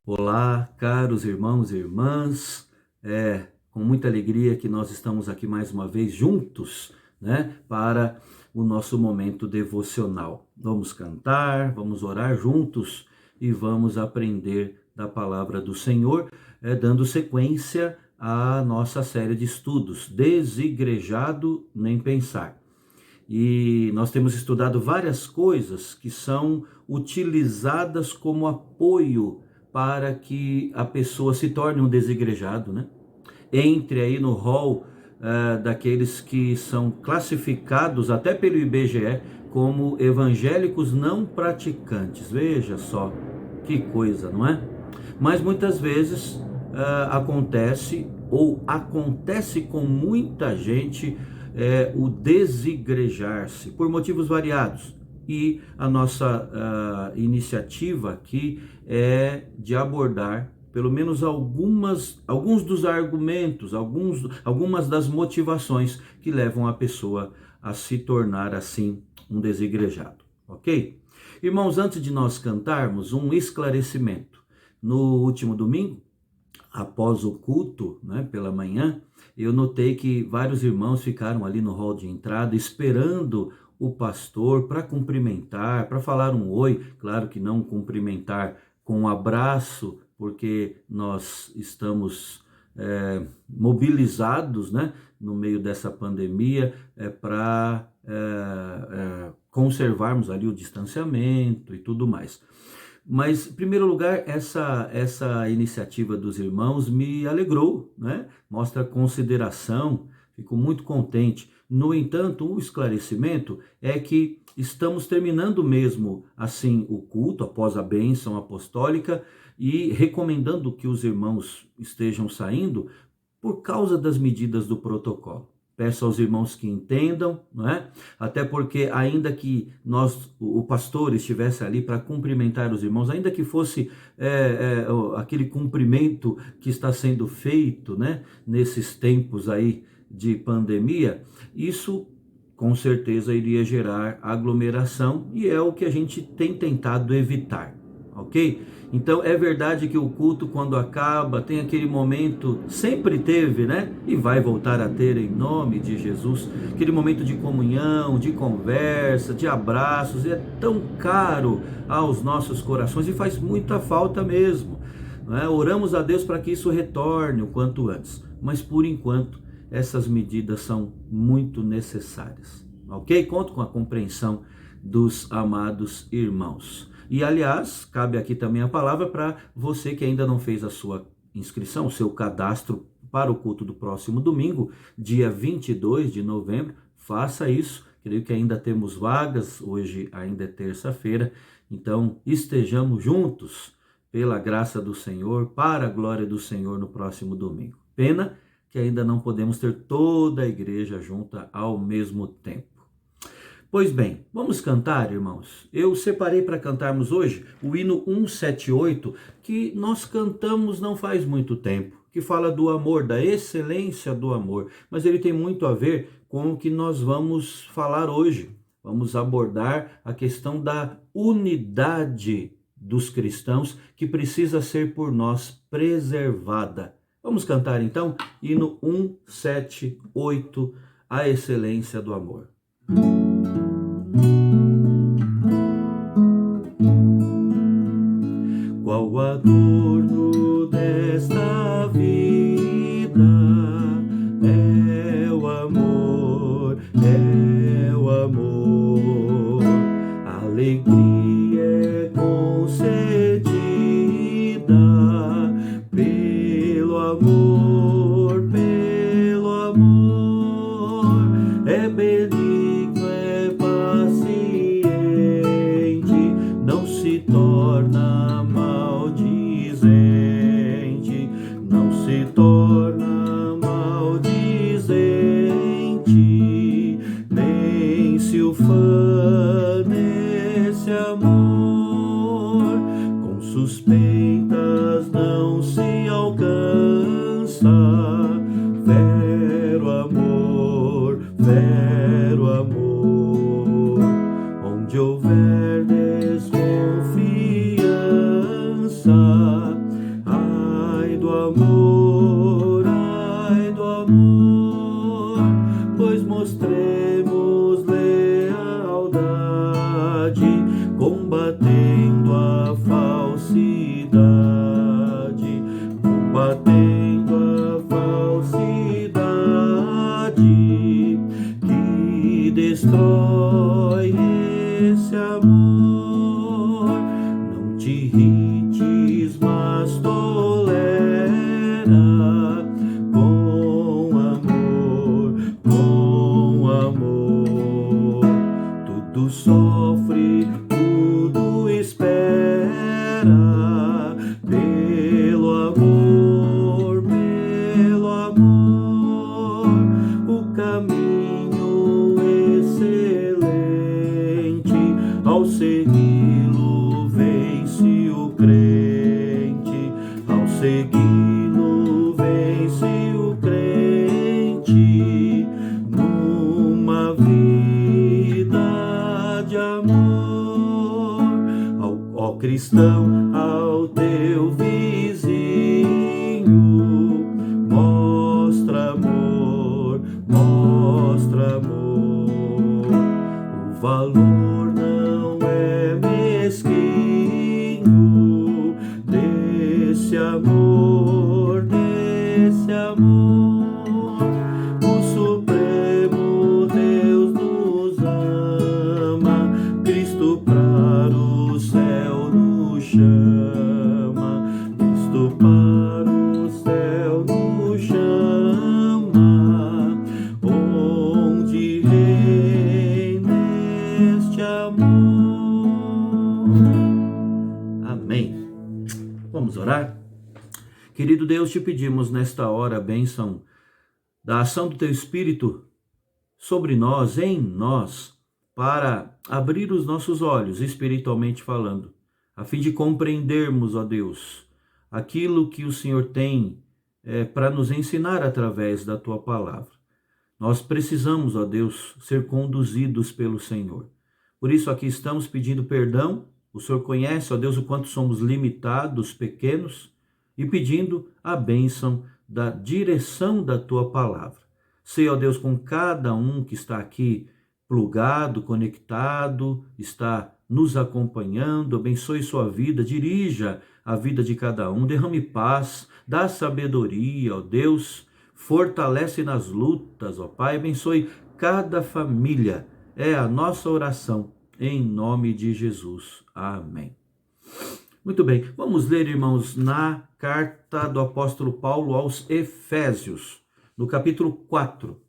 Olá, caros irmãos e irmãs, com muita alegria que nós estamos aqui mais uma vez juntos, né, para o nosso momento devocional. Vamos cantar, vamos orar juntos e vamos aprender da palavra do Senhor, dando sequência à nossa série de estudos, Desigrejado nem pensar. E nós temos estudado várias coisas que são utilizadas como apoio para que a pessoa se torne um desigrejado, né? Entre aí no rol daqueles que são classificados até pelo IBGE como evangélicos não praticantes. Veja só que coisa, não é? Mas muitas vezes acontece com muita gente o desigrejar-se por motivos variados. E a nossa iniciativa aqui é de abordar pelo menos alguns dos argumentos, algumas das motivações que levam a pessoa a se tornar assim um desigrejado, ok? Irmãos, antes de nós cantarmos, um esclarecimento. No último domingo, após o culto, né, pela manhã, eu notei que vários irmãos ficaram ali no hall de entrada esperando o pastor para cumprimentar, para falar um oi. Claro que não cumprimentar com um abraço, porque nós estamos mobilizados, né, no meio dessa pandemia para conservarmos ali o distanciamento e tudo mais. Mas, em primeiro lugar, essa iniciativa dos irmãos me alegrou, né? Mostra consideração, fico muito contente. No entanto, o esclarecimento é que estamos terminando mesmo assim o culto após a bênção apostólica e recomendando que os irmãos estejam saindo por causa das medidas do protocolo. Peço aos irmãos que entendam, não é? Até porque ainda que o pastor estivesse ali para cumprimentar os irmãos, ainda que fosse aquele cumprimento que está sendo feito, né, nesses tempos aí de pandemia, isso com certeza iria gerar aglomeração e é o que a gente tem tentado evitar, ok? Então é verdade que o culto, quando acaba, tem aquele momento, sempre teve, né? E vai voltar a ter em nome de Jesus, aquele momento de comunhão, de conversa, de abraços, é tão caro aos nossos corações e faz muita falta mesmo, né? Oramos a Deus para que isso retorne o quanto antes, mas por enquanto essas medidas são muito necessárias, ok? Conto com a compreensão dos amados irmãos. E, aliás, cabe aqui também a palavra para você que ainda não fez a sua inscrição, o seu cadastro para o culto do próximo domingo, dia 22 de novembro. Faça isso, creio que ainda temos vagas, hoje ainda é terça-feira, então estejamos juntos pela graça do Senhor, para a glória do Senhor no próximo domingo. Pena que ainda não podemos ter toda a igreja junta ao mesmo tempo. Pois bem, vamos cantar, irmãos. Eu separei para cantarmos hoje o hino 178, que nós cantamos não faz muito tempo, que fala do amor, da excelência do amor, mas ele tem muito a ver com o que nós vamos falar hoje. Vamos abordar a questão da unidade dos cristãos, que precisa ser por nós preservada. Vamos cantar então, hino 178, a excelência do amor. Qual adorno desta vida é o amor, é o amor. A alegria é concedida pelo amor, pelo amor. É benigno, é paciente, não se torna maldizente, não se torna maldizente, nem se ufana nesse amor, com suspeitas não se alcança, vero amor, vero amor, onde houver desconfiança, limites, mas tolera com amor, com amor. Tudo sofre, tudo espera, pelo amor, pelo amor. O caminho excelente, ao segui-lo vence o crente, ao segui-lo vence o crente, numa vida de amor. Ó cristão, ao teu vizinho, mostra amor, mostra amor. O valor não é mesquinho desse amor, desse amor. O Supremo Deus nos ama, Cristo para o céu nos chama, Cristo para o céu nos chama, onde reina este amor. Amém. Vamos orar? Querido Deus, te pedimos nesta hora a bênção da ação do Teu Espírito sobre nós, em nós, para abrir os nossos olhos, espiritualmente falando, a fim de compreendermos, ó Deus, aquilo que o Senhor tem para nos ensinar através da Tua palavra. Nós precisamos, ó Deus, ser conduzidos pelo Senhor. Por isso aqui estamos pedindo perdão. O Senhor conhece, ó Deus, o quanto somos limitados, pequenos, e pedindo a bênção da direção da Tua palavra. Sei, ó Deus, com cada um que está aqui plugado, conectado, está nos acompanhando, abençoe sua vida, dirija a vida de cada um, derrame paz, dá sabedoria, ó Deus, fortalece nas lutas, ó Pai, abençoe cada família, é a nossa oração, em nome de Jesus. Amém. Muito bem, vamos ler, irmãos, na carta do apóstolo Paulo aos Efésios, no capítulo 4,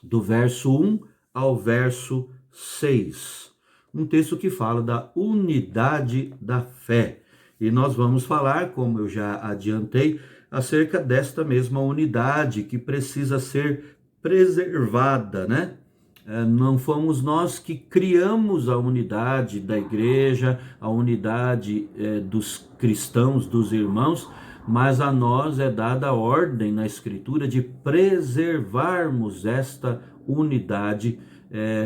do verso 1 ao verso 6. Um texto que fala da unidade da fé. E nós vamos falar, como eu já adiantei, acerca desta mesma unidade que precisa ser preservada, né? Não fomos nós que criamos a unidade da igreja, a unidade dos cristãos, dos irmãos, mas a nós é dada a ordem na Escritura de preservarmos esta unidade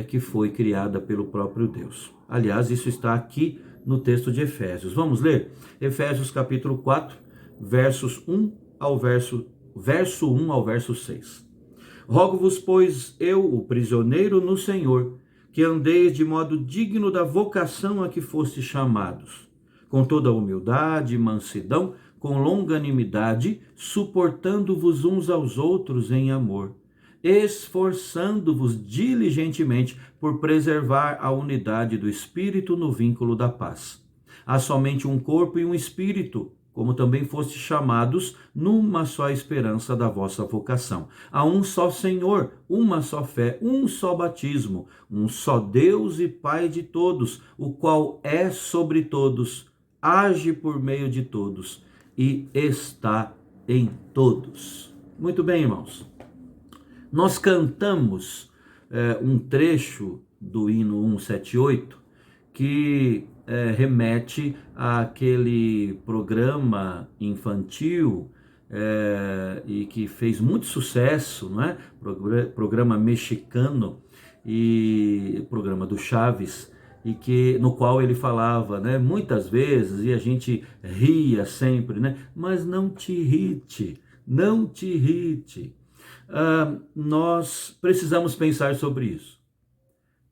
que foi criada pelo próprio Deus. Aliás, isso está aqui no texto de Efésios. Vamos ler? Efésios capítulo 4, verso 1 ao verso 6. Rogo-vos, pois, eu, o prisioneiro no Senhor, que andeis de modo digno da vocação a que fostes chamados, com toda humildade e mansidão, com longanimidade, suportando-vos uns aos outros em amor, esforçando-vos diligentemente por preservar a unidade do Espírito no vínculo da paz. Há somente um corpo e um Espírito, como também fostes chamados numa só esperança da vossa vocação. Há um só Senhor, uma só fé, um só batismo, um só Deus e Pai de todos, o qual é sobre todos, age por meio de todos e está em todos. Muito bem, irmãos. Nós cantamos um trecho do hino 178 que remete àquele programa infantil e que fez muito sucesso, não é? Programa mexicano e programa do Chaves, e no qual ele falava, né, muitas vezes, e a gente ria sempre, né? Mas não te irrite, não te irrite. Nós precisamos pensar sobre isso,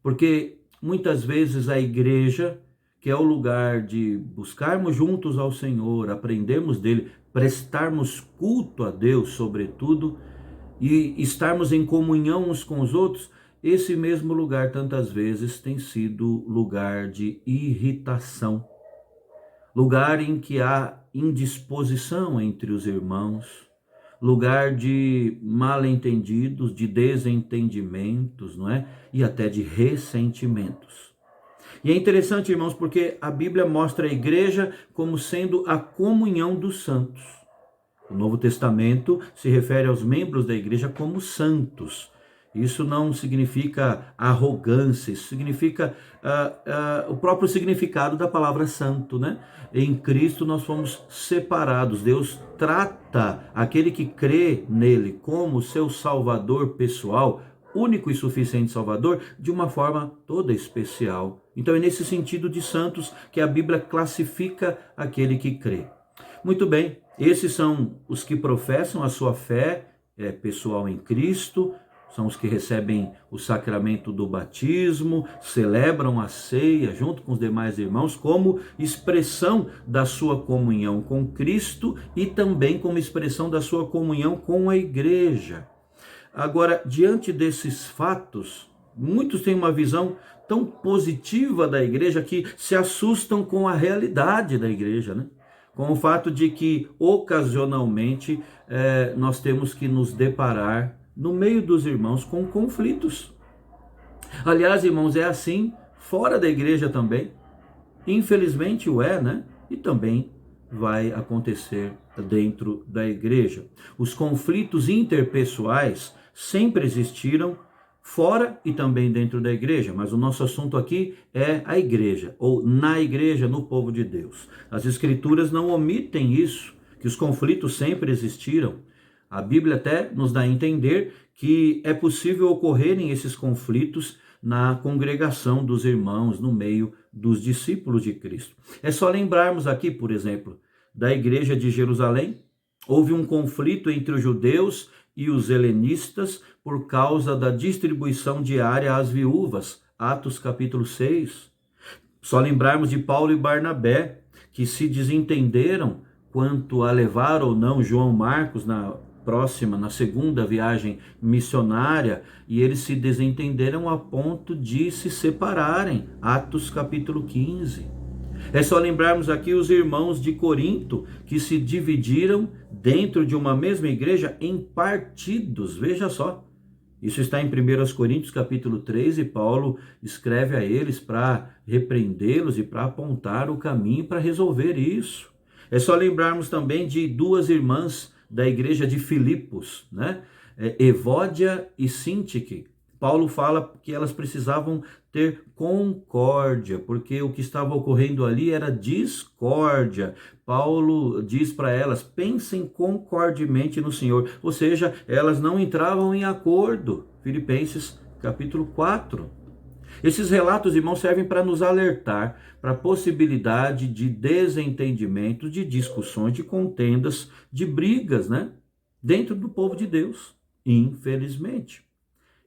porque muitas vezes a igreja, que é o lugar de buscarmos juntos ao Senhor, aprendermos dele, prestarmos culto a Deus, sobretudo, e estarmos em comunhão uns com os outros, esse mesmo lugar tantas vezes tem sido lugar de irritação, lugar em que há indisposição entre os irmãos, lugar de mal-entendidos, de desentendimentos, não é? E até de ressentimentos. E é interessante, irmãos, porque a Bíblia mostra a igreja como sendo a comunhão dos santos. O Novo Testamento se refere aos membros da igreja como santos. Isso não significa arrogância, isso significa o próprio significado da palavra santo, né? Em Cristo nós fomos separados. Deus trata aquele que crê nele como seu Salvador pessoal, único e suficiente Salvador, de uma forma toda especial. Então é nesse sentido de santos que a Bíblia classifica aquele que crê. Muito bem, esses são os que professam a sua fé pessoal em Cristo, são os que recebem o sacramento do batismo, celebram a ceia junto com os demais irmãos como expressão da sua comunhão com Cristo e também como expressão da sua comunhão com a igreja. Agora, diante desses fatos, muitos têm uma visão tão positiva da igreja que se assustam com a realidade da igreja, né? Com o fato de que, ocasionalmente, nós temos que nos deparar, no meio dos irmãos, com conflitos. Aliás, irmãos, é assim fora da igreja também. Infelizmente o é, né? E também vai acontecer dentro da igreja. Os conflitos interpessoais sempre existiram fora e também dentro da igreja, mas o nosso assunto aqui é a igreja, ou na igreja, no povo de Deus. As escrituras não omitem isso, que os conflitos sempre existiram. A Bíblia até nos dá a entender que é possível ocorrerem esses conflitos na congregação dos irmãos, no meio dos discípulos de Cristo. É só lembrarmos aqui, por exemplo, da igreja de Jerusalém. Houve um conflito entre os judeus e os helenistas por causa da distribuição diária às viúvas, Atos capítulo 6. Só lembrarmos de Paulo e Barnabé, que se desentenderam quanto a levar ou não João Marcos na segunda viagem missionária, e eles se desentenderam a ponto de se separarem, Atos capítulo 15. É só lembrarmos aqui os irmãos de Corinto, que se dividiram dentro de uma mesma igreja em partidos, veja só. Isso está em 1 Coríntios capítulo 3, e Paulo escreve a eles para repreendê-los e para apontar o caminho para resolver isso. É só lembrarmos também de duas irmãs da igreja de Filipos, né? Evódia e Sintique. Paulo fala que elas precisavam ter concórdia, porque o que estava ocorrendo ali era discórdia. Paulo diz para elas, pensem concordemente no Senhor, ou seja, elas não entravam em acordo. Filipenses capítulo 4. Esses relatos, irmãos, servem para nos alertar para a possibilidade de desentendimento, de discussões, de contendas, de brigas, né? Dentro do povo de Deus, infelizmente.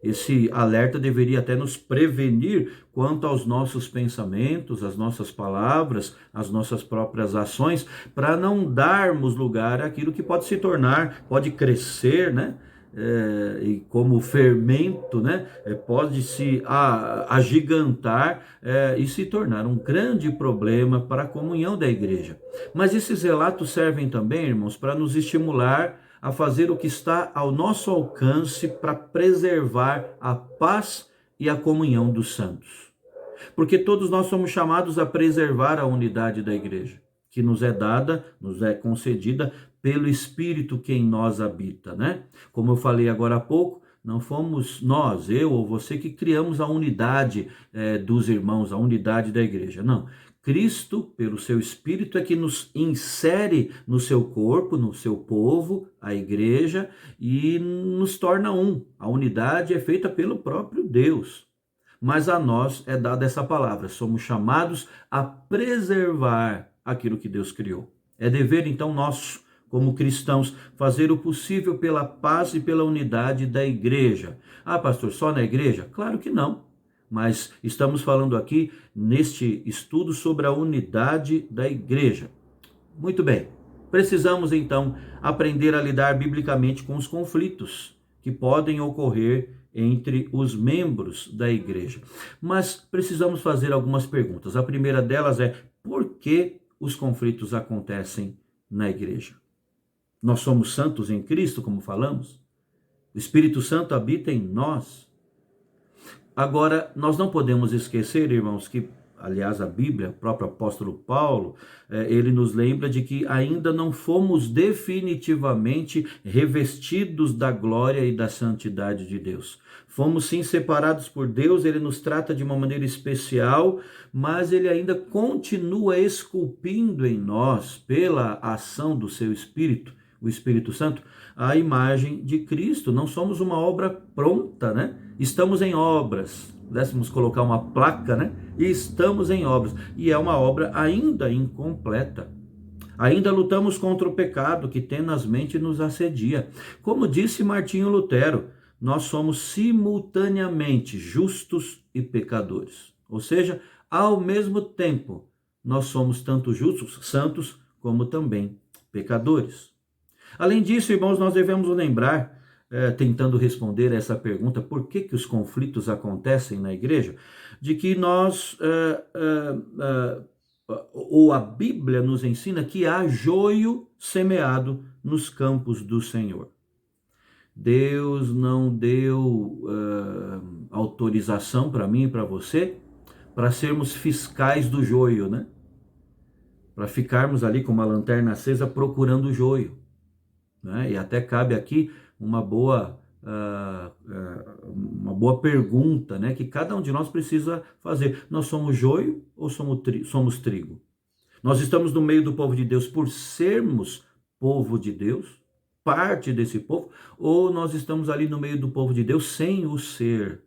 Esse alerta deveria até nos prevenir quanto aos nossos pensamentos, às nossas palavras, às nossas próprias ações, para não darmos lugar àquilo que pode se tornar, pode crescer, né? E como fermento, né, pode se agigantar e se tornar um grande problema para a comunhão da igreja. Mas esses relatos servem também, irmãos, para nos estimular a fazer o que está ao nosso alcance para preservar a paz e a comunhão dos santos. Porque todos nós somos chamados a preservar a unidade da igreja, que nos é dada, nos é concedida pelo Espírito que em nós habita, né? Como eu falei agora há pouco, não fomos nós, eu ou você, que criamos a unidade dos irmãos, a unidade da igreja, não. Cristo, pelo seu Espírito, é que nos insere no seu corpo, no seu povo, a igreja, e nos torna um. A unidade é feita pelo próprio Deus. Mas a nós é dada essa palavra, somos chamados a preservar aquilo que Deus criou. É dever, então, nosso, como cristãos, fazer o possível pela paz e pela unidade da igreja. Ah, pastor, só na igreja? Claro que não. Mas estamos falando aqui neste estudo sobre a unidade da igreja. Muito bem. Precisamos então aprender a lidar biblicamente com os conflitos que podem ocorrer entre os membros da igreja. Mas precisamos fazer algumas perguntas. A primeira delas é: por que os conflitos acontecem na igreja? Nós somos santos em Cristo, como falamos. O Espírito Santo habita em nós. Agora, nós não podemos esquecer, irmãos, que, aliás, a Bíblia, o próprio apóstolo Paulo, ele nos lembra de que ainda não fomos definitivamente revestidos da glória e da santidade de Deus. Fomos sim separados por Deus, ele nos trata de uma maneira especial, mas ele ainda continua esculpindo em nós, pela ação do seu Espírito, o Espírito Santo, a imagem de Cristo. Não somos uma obra pronta, né? Estamos em obras. Pudéssemos colocar uma placa, né? Estamos em obras. E é uma obra ainda incompleta. Ainda lutamos contra o pecado que tenazmente nos assedia. Como disse Martinho Lutero, nós somos simultaneamente justos e pecadores. Ou seja, ao mesmo tempo, nós somos tanto justos, santos, como também pecadores. Além disso, irmãos, nós devemos lembrar, tentando responder essa pergunta, por que os conflitos acontecem na igreja, de que nós, ou a Bíblia nos ensina que há joio semeado nos campos do Senhor. Deus não deu autorização para mim e para você para sermos fiscais do joio, né? Para ficarmos ali com uma lanterna acesa procurando o joio. Né? E até cabe aqui uma boa pergunta, né? Que cada um de nós precisa fazer. Nós somos joio ou somos trigo? Nós estamos no meio do povo de Deus por sermos povo de Deus, parte desse povo, ou nós estamos ali no meio do povo de Deus sem o ser?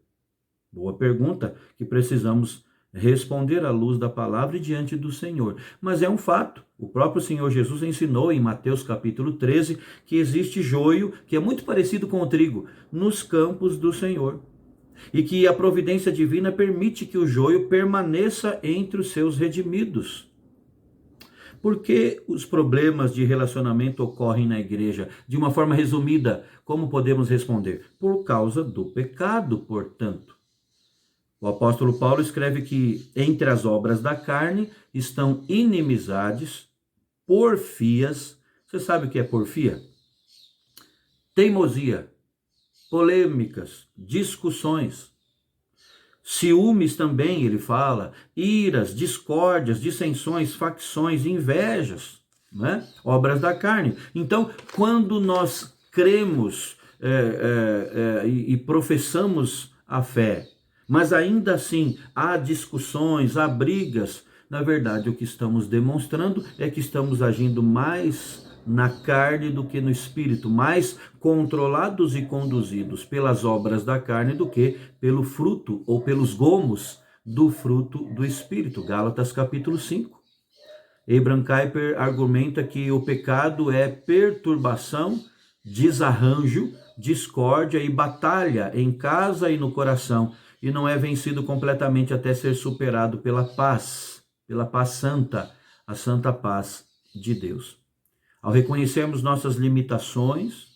Boa pergunta que precisamos responder à luz da palavra e diante do Senhor. Mas é um fato, o próprio Senhor Jesus ensinou em Mateus capítulo 13 que existe joio, que é muito parecido com o trigo, nos campos do Senhor. E que a providência divina permite que o joio permaneça entre os seus redimidos. Por que os problemas de relacionamento ocorrem na igreja? De uma forma resumida, como podemos responder? Por causa do pecado, portanto. O apóstolo Paulo escreve que entre as obras da carne estão inimizades, porfias. Você sabe o que é porfia? Teimosia, polêmicas, discussões. Ciúmes também, ele fala, iras, discórdias, dissensões, facções, invejas, né? Obras da carne. Então, quando nós cremos e professamos a fé, mas ainda assim há discussões, há brigas, na verdade o que estamos demonstrando é que estamos agindo mais na carne do que no espírito, mais controlados e conduzidos pelas obras da carne do que pelo fruto ou pelos gomos do fruto do espírito. Gálatas capítulo 5. Abraham Kuyper argumenta que o pecado é perturbação, desarranjo, discórdia e batalha em casa e no coração, e não é vencido completamente até ser superado pela paz santa, a santa paz de Deus. Ao reconhecermos nossas limitações,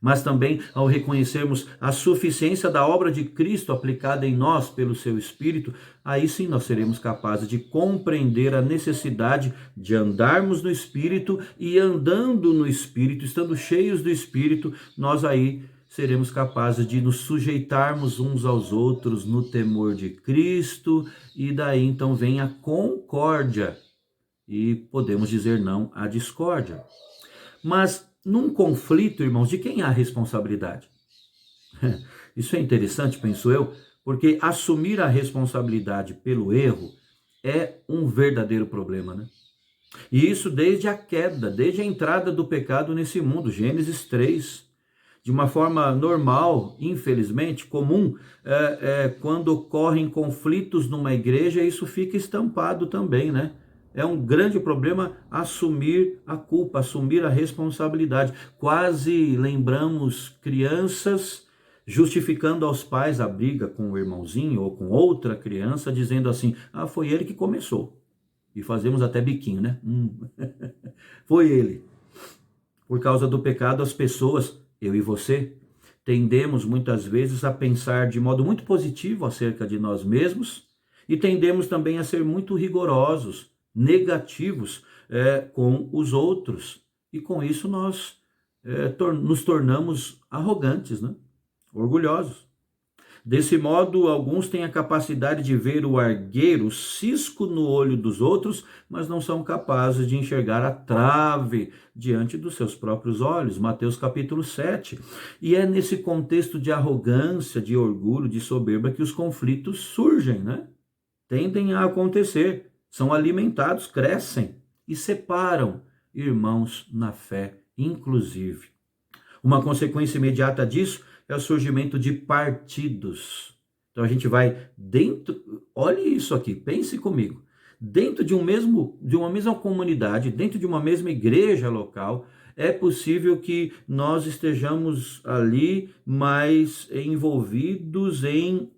mas também ao reconhecermos a suficiência da obra de Cristo aplicada em nós pelo seu Espírito, aí sim nós seremos capazes de compreender a necessidade de andarmos no Espírito, e andando no Espírito, estando cheios do Espírito, nós aí seremos capazes de nos sujeitarmos uns aos outros no temor de Cristo, e daí então vem a concórdia, e podemos dizer não à discórdia. Mas num conflito, irmãos, de quem há a responsabilidade? Isso é interessante, penso eu, porque assumir a responsabilidade pelo erro é um verdadeiro problema, né? E isso desde a queda, desde a entrada do pecado nesse mundo, Gênesis 3. De uma forma normal, infelizmente, comum, quando ocorrem conflitos numa igreja, isso fica estampado também, né? É um grande problema assumir a culpa, assumir a responsabilidade. Quase lembramos crianças justificando aos pais a briga com o irmãozinho ou com outra criança, dizendo assim, foi ele que começou. E fazemos até biquinho, né? Foi ele. Por causa do pecado, as pessoas, eu e você, tendemos muitas vezes a pensar de modo muito positivo acerca de nós mesmos, e tendemos também a ser muito rigorosos negativos com os outros. E com isso nós nos tornamos arrogantes, né? Orgulhosos. Desse modo, alguns têm a capacidade de ver o argueiro, o cisco no olho dos outros, mas não são capazes de enxergar a trave diante dos seus próprios olhos. Mateus capítulo 7. E é nesse contexto de arrogância, de orgulho, de soberba que os conflitos surgem, né? Tendem a acontecer, são alimentados, crescem e separam irmãos na fé, inclusive. Uma consequência imediata disso é o surgimento de partidos. Então a gente vai dentro, olhe isso aqui, pense comigo. Dentro de uma mesma comunidade, dentro de uma mesma igreja local, é possível que nós estejamos ali mais envolvidos em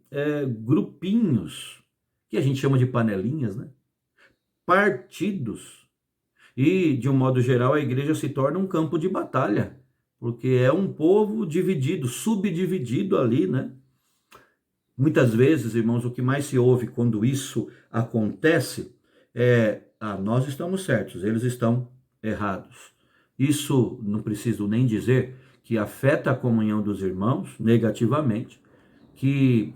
grupinhos, que a gente chama de panelinhas, né? Partidos. E, de um modo geral, a igreja se torna um campo de batalha, porque é um povo dividido, subdividido ali, né? Muitas vezes, irmãos, o que mais se ouve quando isso acontece nós estamos certos, eles estão errados. Isso não preciso nem dizer que afeta a comunhão dos irmãos negativamente, que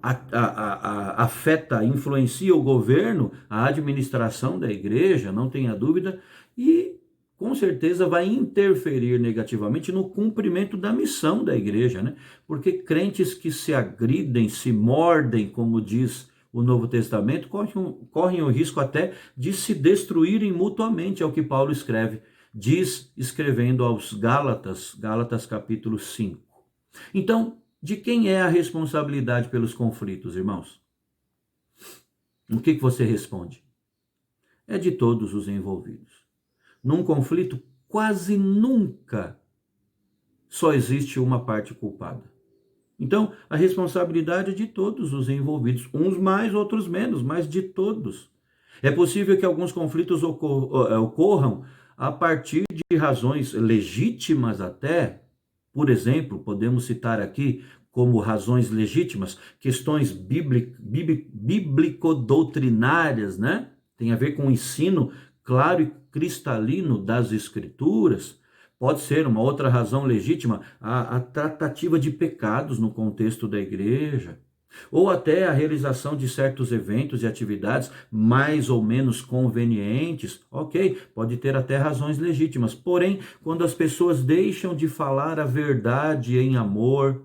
afeta, influencia o governo, a administração da igreja, não tenha dúvida, e com certeza vai interferir negativamente no cumprimento da missão da igreja, né? Porque crentes que se agridem, se mordem, como diz o Novo Testamento, correm o risco até de se destruírem mutuamente, é o que Paulo escreve, diz escrevendo aos Gálatas, Gálatas capítulo 5. Então, de quem é a responsabilidade pelos conflitos, irmãos? O que você responde? É de todos os envolvidos. Num conflito, quase nunca só existe uma parte culpada. Então, a responsabilidade é de todos os envolvidos, uns mais, outros menos, mas de todos. É possível que alguns conflitos ocorram a partir de razões legítimas até. Por exemplo, podemos citar aqui como razões legítimas questões bíblico-doutrinárias, né? Tem a ver com o ensino claro e cristalino das Escrituras. Pode ser uma outra razão legítima, a tratativa de pecados no contexto da igreja, ou até a realização de certos eventos e atividades mais ou menos convenientes. Ok, pode ter até razões legítimas. Porém, quando as pessoas deixam de falar a verdade em amor,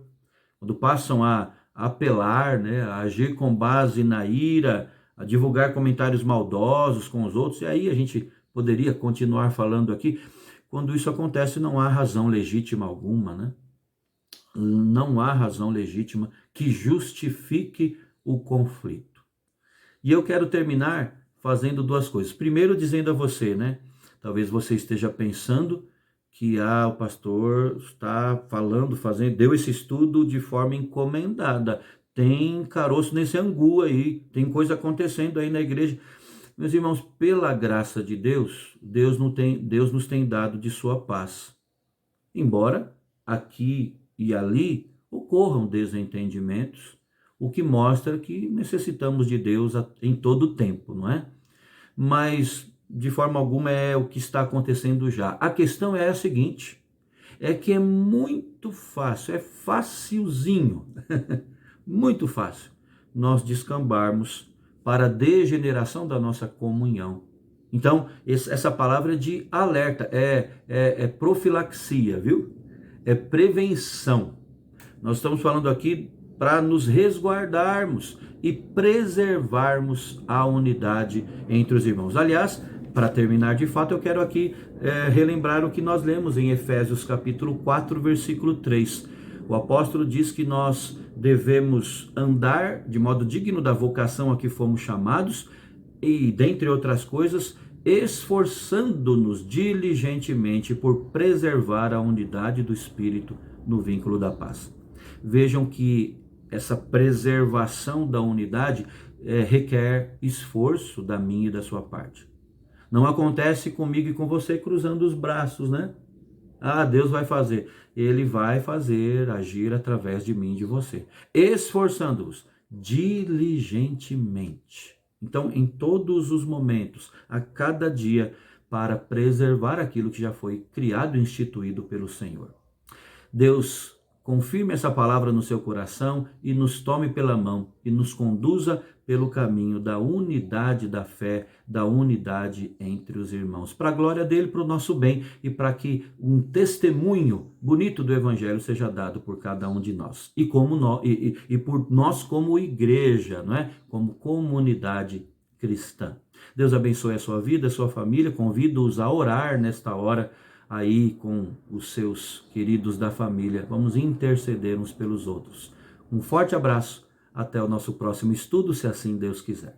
quando passam a apelar, né, a agir com base na ira, a divulgar comentários maldosos com os outros, e aí a gente poderia continuar falando aqui. Quando isso acontece, não há razão legítima alguma, né? Não há razão legítima que justifique o conflito. E eu quero terminar fazendo duas coisas. Primeiro, dizendo a você, né? Talvez você esteja pensando que o pastor está deu esse estudo de forma encomendada. Tem caroço nesse angu aí, tem coisa acontecendo aí na igreja. Meus irmãos, pela graça de Deus, Deus nos tem dado de sua paz. Embora aqui e ali ocorram desentendimentos, o que mostra que necessitamos de Deus em todo o tempo, não é? Mas, de forma alguma, é o que está acontecendo já. A questão é a seguinte, é que é muito fácil, é facilzinho, muito fácil, nós descambarmos para a degeneração da nossa comunhão. Então, essa palavra é de alerta, é profilaxia, viu? É prevenção. Nós estamos falando aqui para nos resguardarmos e preservarmos a unidade entre os irmãos. Aliás, para terminar de fato, eu quero aqui relembrar o que nós lemos em Efésios capítulo 4, versículo 3. O apóstolo diz que nós devemos andar de modo digno da vocação a que fomos chamados e, dentre outras coisas, esforçando-nos diligentemente por preservar a unidade do Espírito no vínculo da paz. Vejam que essa preservação da unidade requer esforço da minha e da sua parte. Não acontece comigo e com você cruzando os braços, né? Deus vai fazer. Ele vai fazer, agir através de mim e de você. Esforçando-vos diligentemente. Então, em todos os momentos, a cada dia, para preservar aquilo que já foi criado e instituído pelo Senhor. Deus confirme essa palavra no seu coração e nos tome pela mão e nos conduza pelo caminho da unidade da fé, da unidade entre os irmãos. Para a glória dele, para o nosso bem e para que um testemunho bonito do Evangelho seja dado por cada um de nós. E, por nós como igreja, não é? Como comunidade cristã. Deus abençoe a sua vida, a sua família. Convido-os a orar nesta hora aí com os seus queridos da família. Vamos interceder uns pelos outros. Um forte abraço. Até o nosso próximo estudo, se assim Deus quiser.